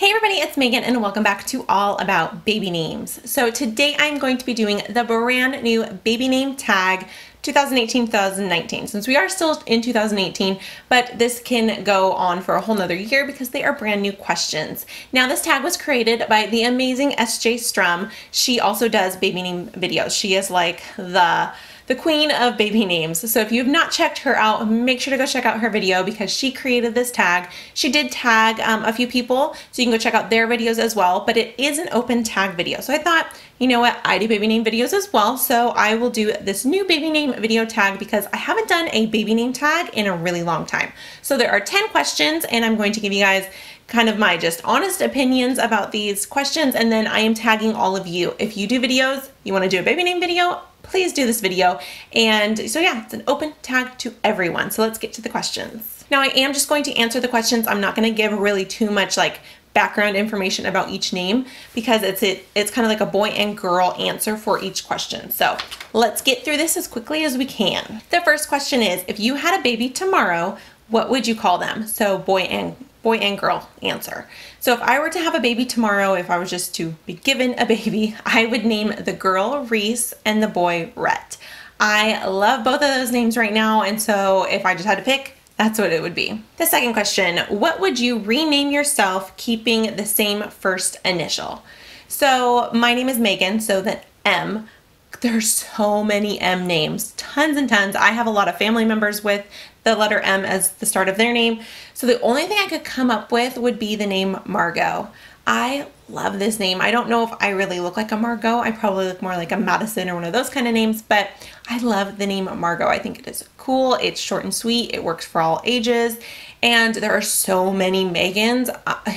Hey everybody, it's Megan and welcome back to All About Baby Names. So today I'm going to be doing the brand new baby name tag 2018-2019. Since we are still in 2018, but this can go on for a whole nother year because they are brand new questions. Now this tag was created by the amazing SJ Strum. She also does baby name videos. She is like the queen of baby names. So if you have not checked her out, make sure to go check out her video because she created this tag. She did tag a few people, so you can go check out their videos as well, but it is an open tag video. So I thought, you know what, I do baby name videos as well, so I will do this new baby name video tag because I haven't done a baby name tag in a really long time. So there are 10 questions and I'm going to give you guys kind of my just honest opinions about these questions, and then I am tagging all of you. If you do videos, you want to do a baby name video, please do this video. And so yeah, it's an open tag to everyone. So let's get to the questions. Now I am just going to answer the questions. I'm not going to give really too much like background information about each name because it's kind of like a boy and girl answer for each question. So let's get through this as quickly as we can. The first question is, if you had a baby tomorrow, what would you call them? So boy and girl answer. So if I were to have a baby tomorrow, if I was just to be given a baby, I would name the girl Reese and the boy Rhett. I love both of those names right now, and so if I just had to pick, that's what it would be. The second question, what would you rename yourself keeping the same first initial? So my name is Megan, so the M. There's so many M names, tons and tons. I have a lot of family members with the letter M as the start of their name. So the only thing I could come up with would be the name Margo. I love this name. I don't know if I really look like a Margo. I probably look more like a Madison or one of those kind of names, but I love the name Margo. I think it is cool. It's short and sweet. It works for all ages. And there are so many Megans.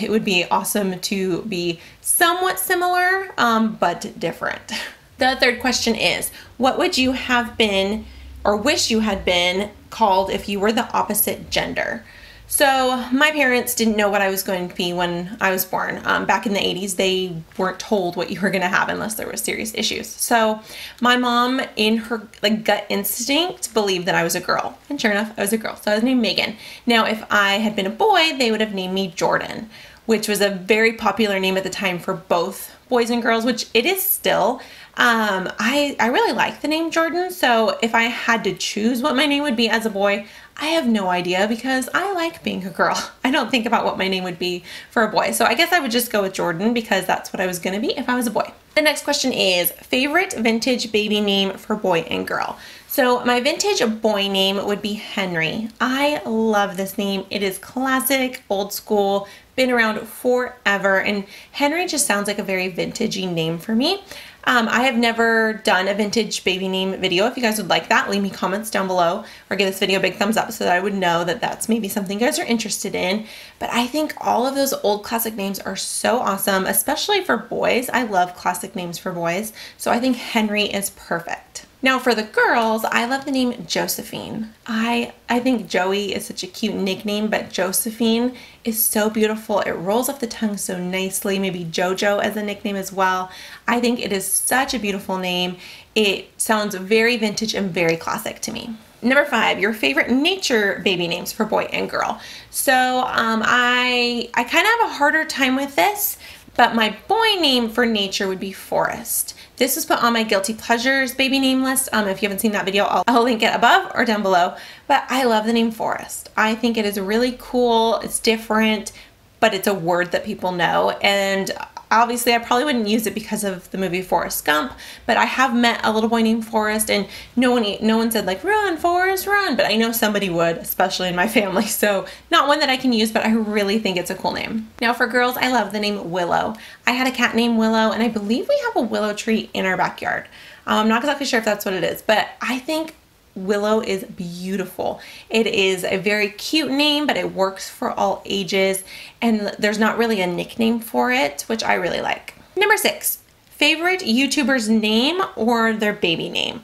It would be awesome to be somewhat similar, but different. The third question is, what would you have been or wish you had been called if you were the opposite gender? So my parents didn't know what I was going to be when I was born. Back in the 80s, they weren't told what you were going to have unless there was serious issues. So my mom, in her gut instinct, believed that I was a girl. And sure enough, I was a girl. So I was named Megan. Now, if I had been a boy, they would have named me Jordan, which was a very popular name at the time for both boys and girls, which it is still. I really like the name Jordan, so if I had to choose what my name would be as a boy, I have no idea because I like being a girl. I don't think about what my name would be for a boy, so I guess I would just go with Jordan because that's what I was going to be if I was a boy. The next question is, favorite vintage baby name for boy and girl? So my vintage boy name would be Henry. I love this name. It is classic, old school, been around forever, and Henry just sounds like a very vintagey name for me. I have never done a vintage baby name video. If you guys would like that, leave me comments down below or give this video a big thumbs up so that I would know that that's maybe something you guys are interested in. But I think all of those old classic names are so awesome, especially for boys. I love classic names for boys, so I think Henry is perfect. Now for the girls, I love the name Josephine. I think Joey is such a cute nickname, but Josephine is so beautiful. It rolls off the tongue so nicely. Maybe JoJo as a nickname as well. I think it is such a beautiful name. It sounds very vintage and very classic to me. Number 5, your favorite nature baby names for boy and girl. So I kind of have a harder time with this, but my boy name for nature would be Forrest. This was put on my guilty pleasures baby name list. If you haven't seen that video, I'll link it above or down below. But I love the name Forrest. I think it is really cool. It's different, but it's a word that people know. And obviously I probably wouldn't use it because of the movie Forrest Gump, but I have met a little boy named Forrest, and no one said like, run Forrest, run, but I know somebody would, especially in my family. So not one that I can use, but I really think it's a cool name. Now for girls, I love the name Willow. I had a cat named Willow, and I believe we have a willow tree in our backyard. I'm not exactly sure if that's what it is, but I think Willow is beautiful. It is a very cute name, but it works for all ages, and there's not really a nickname for it, which I really like. Number 6, favorite YouTuber's name or their baby name?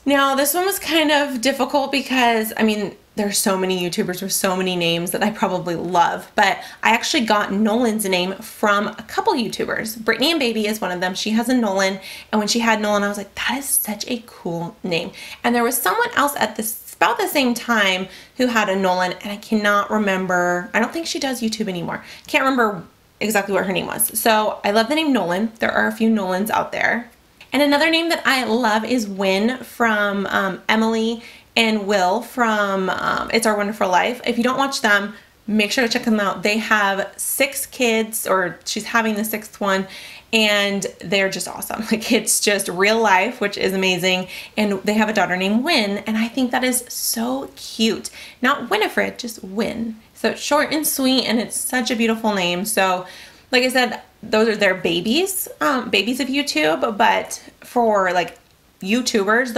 Now this one was kind of difficult because, I mean, there's so many YouTubers with so many names that I probably love, but I actually got Nolan's name from a couple YouTubers. Brittany and Baby is one of them. She has a Nolan, and when she had Nolan, I was like, that is such a cool name. And there was someone else at about the same time who had a Nolan, and I cannot remember. I don't think she does YouTube anymore. Can't remember exactly what her name was. So I love the name Nolan. There are a few Nolans out there. And another name that I love is Wynn from Emily and Will from It's Our Wonderful Life. If you don't watch them, make sure to check them out. They have 6 kids, or she's having the 6th one, and they're just awesome. Like, it's just real life, which is amazing. And they have a daughter named Wynn, and I think that is so cute. Not Winifred, just Wynn. So it's short and sweet, and it's such a beautiful name. So, like I said, those are their babies, babies of YouTube. But for like YouTubers,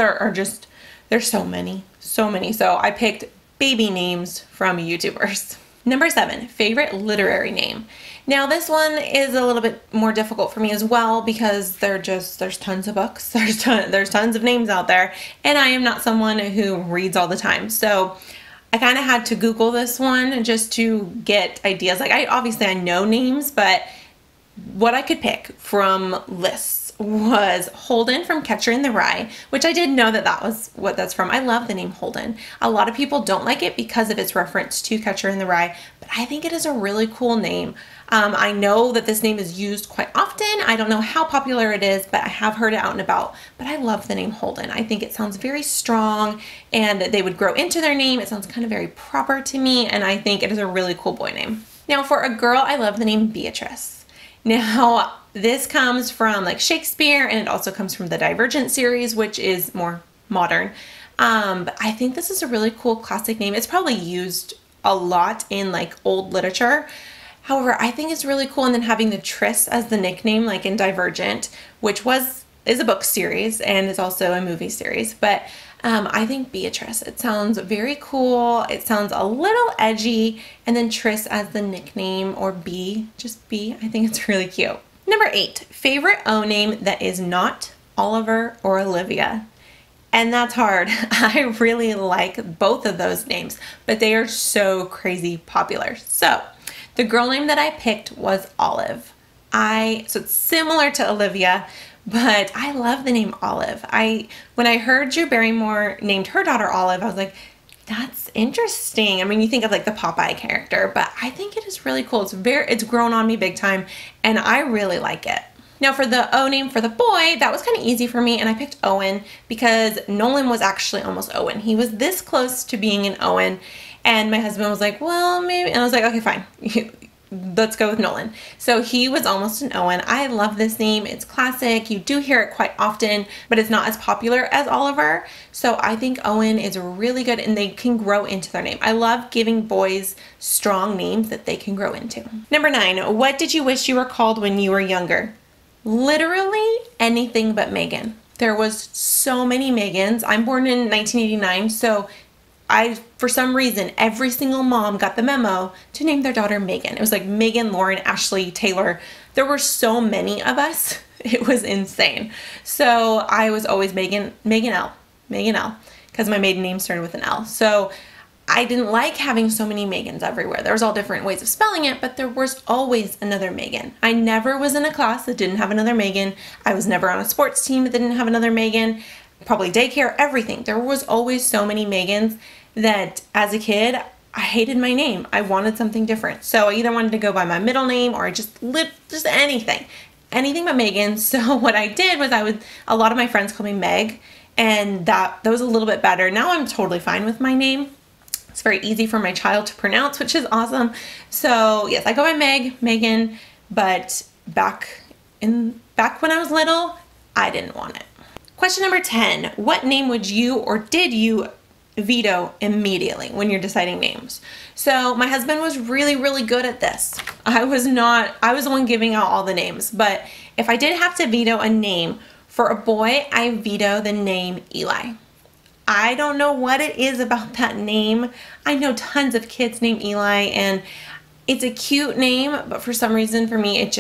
there's so many. So I picked baby names from YouTubers. Number 7, favorite literary name. Now this one is a little bit more difficult for me as well, because there's tons of books, there's tons of names out there, and I am not someone who reads all the time. So I kind of had to Google this one just to get ideas. Like, obviously I know names, but what I could pick from lists was Holden from Catcher in the Rye, which I did know that was what that's from. I love the name Holden. A lot of people don't like it because of its reference to Catcher in the Rye, but I think it is a really cool name. I know that this name is used quite often. I don't know how popular it is, but I have heard it out and about. But I love the name Holden. I think it sounds very strong, and they would grow into their name. It sounds kind of very proper to me, and I think it is a really cool boy name. Now for a girl, I love the name Beatrice. Now, this comes from like Shakespeare, and it also comes from the Divergent series, which is more modern. But I think this is a really cool classic name. It's probably used a lot in like old literature. However, I think it's really cool. And then having the Tris as the nickname, like in Divergent, which is a book series and is also a movie series. But I think Beatrice, it sounds very cool. It sounds a little edgy. And then Tris as the nickname, or B, just B. I think it's really cute. Number 8, favorite O name that is not Oliver or Olivia. And that's hard. I really like both of those names, but they are so crazy popular. So the girl name that I picked was Olive. So it's similar to Olivia, but I love the name Olive. When I heard Drew Barrymore named her daughter Olive, I was like, that's interesting. I mean, you think of like the Popeye character, but I think it is really cool. It's grown on me big time, and I really like it. Now for the O name for the boy, that was kind of easy for me, and I picked Owen because Nolan was actually almost Owen. He was this close to being an Owen, and my husband was like, well, maybe, and I was like, okay, fine. Let's go with Nolan. So he was almost an Owen. I love this name. It's classic. You do hear it quite often, but it's not as popular as Oliver. So I think Owen is really good, and they can grow into their name. I love giving boys strong names that they can grow into. Number 9, what did you wish you were called when you were younger? Literally anything but Megan. There was so many Megans. I'm born in 1989, so for some reason, every single mom got the memo to name their daughter Megan. It was like Megan, Lauren, Ashley, Taylor. There were so many of us. It was insane. So I was always Megan L, because my maiden name started with an L. So I didn't like having so many Megans everywhere. There was all different ways of spelling it, but there was always another Megan. I never was in a class that didn't have another Megan. I was never on a sports team that didn't have another Megan. Probably daycare, everything. There was always so many Megans that as a kid, I hated my name. I wanted something different. So I either wanted to go by my middle name, or I just anything but Megan. So what I did was a lot of my friends called me Meg, and that was a little bit better. Now I'm totally fine with my name. It's very easy for my child to pronounce, which is awesome. So yes, I go by Megan, but back when I was little, I didn't want it. Question number 10, what name would you or did you veto immediately when you're deciding names? So my husband was really, really good at this. I was the one giving out all the names, but if I did have to veto a name for a boy, I veto the name Eli. I don't know what it is about that name. I know tons of kids named Eli, and it's a cute name, but for some reason for me,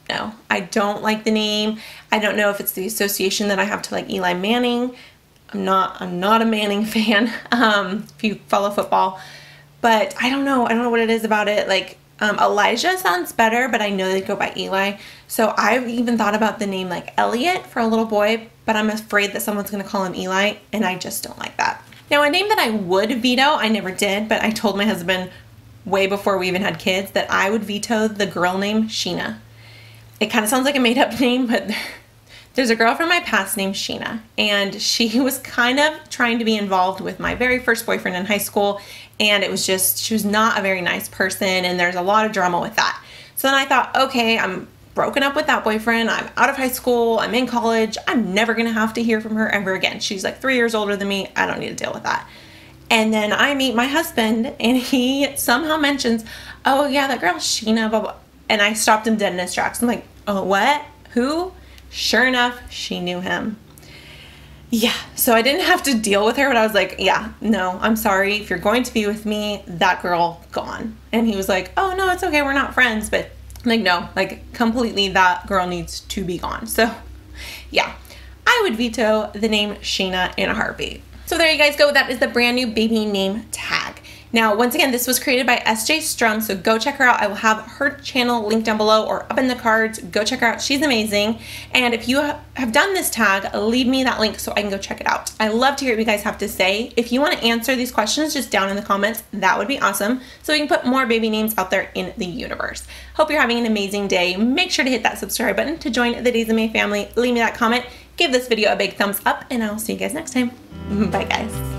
no, I don't like the name. I don't know if it's the association that I have to like Eli Manning. I'm not a Manning fan, if you follow football, but I don't know what it is about it. Like, Elijah sounds better, but I know they go by Eli. So I've even thought about the name like Elliot for a little boy, but I'm afraid that someone's going to call him Eli, and I just don't like that. Now, a name that I would veto, I never did, but I told my husband way before we even had kids, that I would veto the girl named Sheena. It kind of sounds like a made-up name, but there's a girl from my past named Sheena, and she was kind of trying to be involved with my very first boyfriend in high school, and it was just, she was not a very nice person, and there's a lot of drama with that. So then I thought, okay, I'm broken up with that boyfriend, I'm out of high school, I'm in college, I'm never gonna have to hear from her ever again. She's like 3 years older than me, I don't need to deal with that. And then I meet my husband, and he somehow mentions, oh yeah, that girl Sheena, blah, blah. And I stopped him dead in his tracks. I'm like, oh, what? Who? Sure enough, she knew him. Yeah, so I didn't have to deal with her, but I was like, yeah, no, I'm sorry. If you're going to be with me, that girl, gone. And he was like, oh, no, it's okay. We're not friends. But I'm like, no, like completely that girl needs to be gone. So yeah, I would veto the name Sheena in a heartbeat. So there you guys go. That is the brand new baby name tag. Now, once again, this was created by SJ Strum, so go check her out. I will have her channel linked down below or up in the cards. Go check her out. She's amazing. And if you have done this tag, leave me that link so I can go check it out. I love to hear what you guys have to say. If you want to answer these questions just down in the comments, that would be awesome, so we can put more baby names out there in the universe. Hope you're having an amazing day. Make sure to hit that subscribe button to join the Days of May family. Leave me that comment. Give this video a big thumbs up, and I'll see you guys next time. Bye, guys.